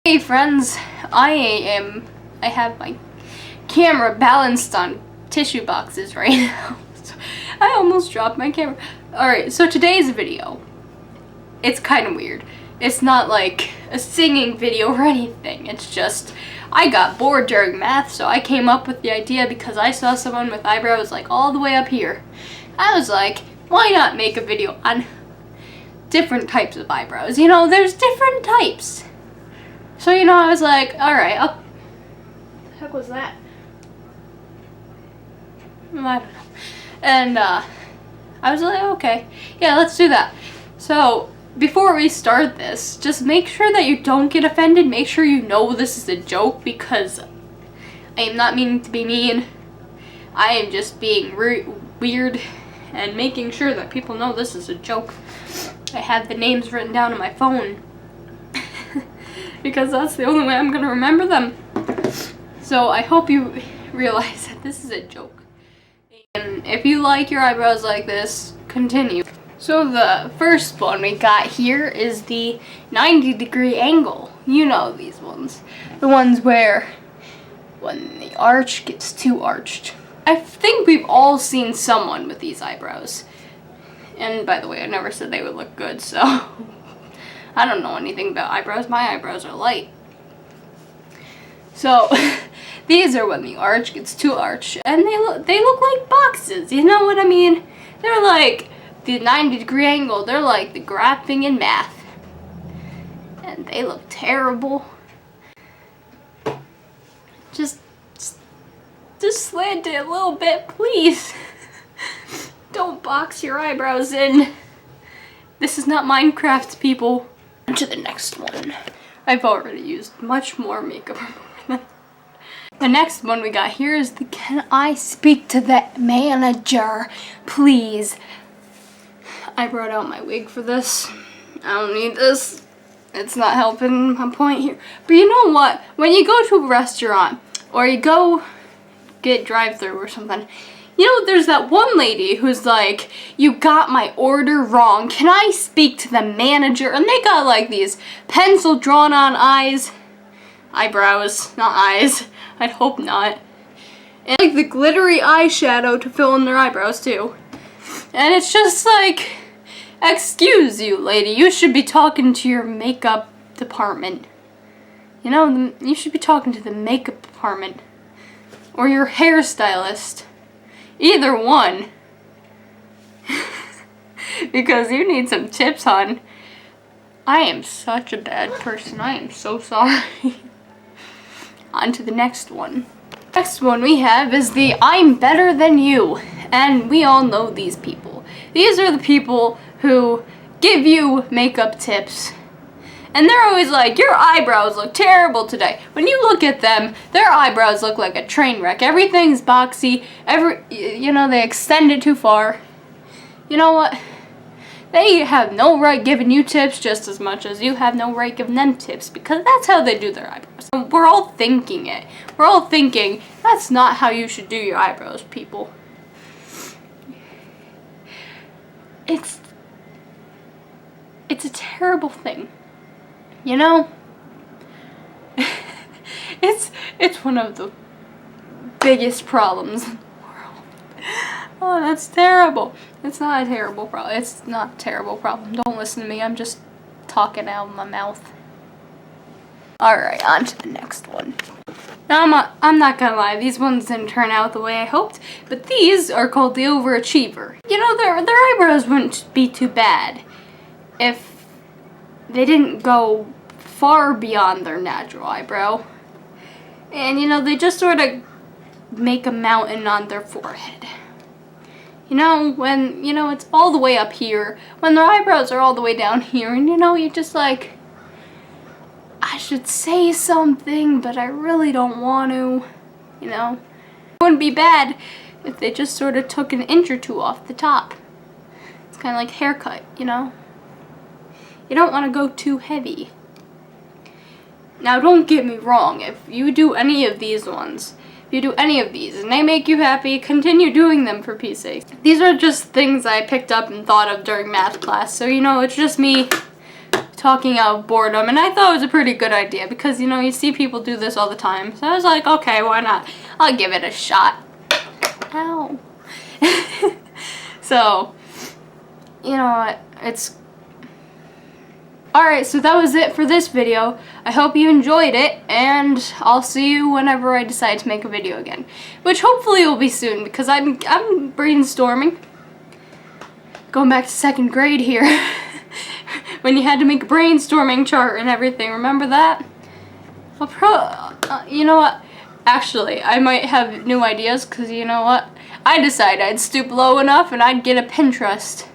Hey friends, I have my camera balanced on tissue boxes right now. I almost dropped my camera. Alright, so today's video, it's kind of weird. It's not like a singing video or anything. It's just, I got bored during math, so I came up with the idea because I saw someone with eyebrows like all the way up here. I was like, why not make a video on different types of eyebrows? You know, there's different types. So, you know, I was like, alright, what the heck was that? I don't know. And, I was like, okay, yeah, let's do that. So, before we start this, just make sure that you don't get offended. Make sure you know this is a joke, because I am not meaning to be mean. I am just being weird and making sure that people know this is a joke. I have the names written down on my phone. Because that's the only way I'm going to remember them. So I hope you realize that this is a joke. And if you like your eyebrows like this, continue. So the first one we got here is the 90-degree angle. You know these ones. The ones where when the arch gets too arched. I think we've all seen someone with these eyebrows. And by the way, I never said they would look good, so I don't know anything about eyebrows. My eyebrows are light. So these are when the arch gets too arched, and they look like boxes. You know what I mean? They're like the 90-degree angle. They're like the graphing in math, and they look terrible. Just slant it a little bit, please. Don't box your eyebrows in. This is not Minecraft, people. On to the next one. I've already used much more makeup remover. The next one we got here is the "Can I speak to the manager, please?" I brought out my wig for this. I don't need this. It's not helping my point here. But you know what? When you go to a restaurant or you go get drive-thru or something, you know, there's that one lady who's like, "You got my order wrong. Can I speak to the manager?" And they got like these pencil drawn on eyebrows, not eyes. I'd hope not. And like the glittery eyeshadow to fill in their eyebrows too. And it's just like, excuse you, lady, you should be talking to your makeup department. You know, you should be talking to the makeup department. Or your hairstylist. Either one. Because you need some tips, hon. I am such a bad person. I am so sorry. On to the next one. Next one we have is the "I'm better than you." And we all know these people. These are the people who give you makeup tips. And they're always like, "Your eyebrows look terrible today." When you look at them, their eyebrows look like a train wreck. Everything's boxy. You know, they extend it too far. You know what? They have no right giving you tips just as much as you have no right giving them tips, because that's how they do their eyebrows. We're all thinking it. We're all thinking, that's not how you should do your eyebrows, people. It's a terrible thing. You know? It's one of the biggest problems in the world. Oh, that's terrible. It's not a terrible problem. It's not a terrible problem. Don't listen to me. I'm just talking out of my mouth. Alright, on to the next one. Now, I'm not gonna lie. These ones didn't turn out the way I hoped, but these are called the Overachiever. You know, their eyebrows wouldn't be too bad if they didn't go far beyond their natural eyebrow. And, you know, they just sort of make a mountain on their forehead. You know, when, you know, it's all the way up here, when their eyebrows are all the way down here, and, you know, you're just like, I should say something, but I really don't want to, you know. It wouldn't be bad if they just sort of took an inch or two off the top. It's kind of like a haircut, you know. You don't want to go too heavy. Now, don't get me wrong. If you do any of these ones, if you do any of these and they make you happy, continue doing them for peace sake. These are just things I picked up and thought of during math class. So, you know, it's just me talking out of boredom, and I thought it was a pretty good idea because, you know, you see people do this all the time. So I was like, okay, why not? I'll give it a shot. Ow. So, you know what? It's... Alright, so that was it for this video. I hope you enjoyed it, and I'll see you whenever I decide to make a video again. Which hopefully will be soon, because I'm brainstorming. Going back to 2nd grade here. When you had to make a brainstorming chart and everything, remember that? You know what? Actually, I might have new ideas, because you know what? I decided I'd stoop low enough and I'd get a Pinterest.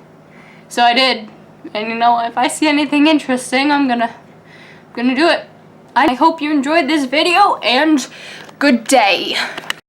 So I did. And you know, if I see anything interesting, I'm gonna do it. I hope you enjoyed this video, and good day.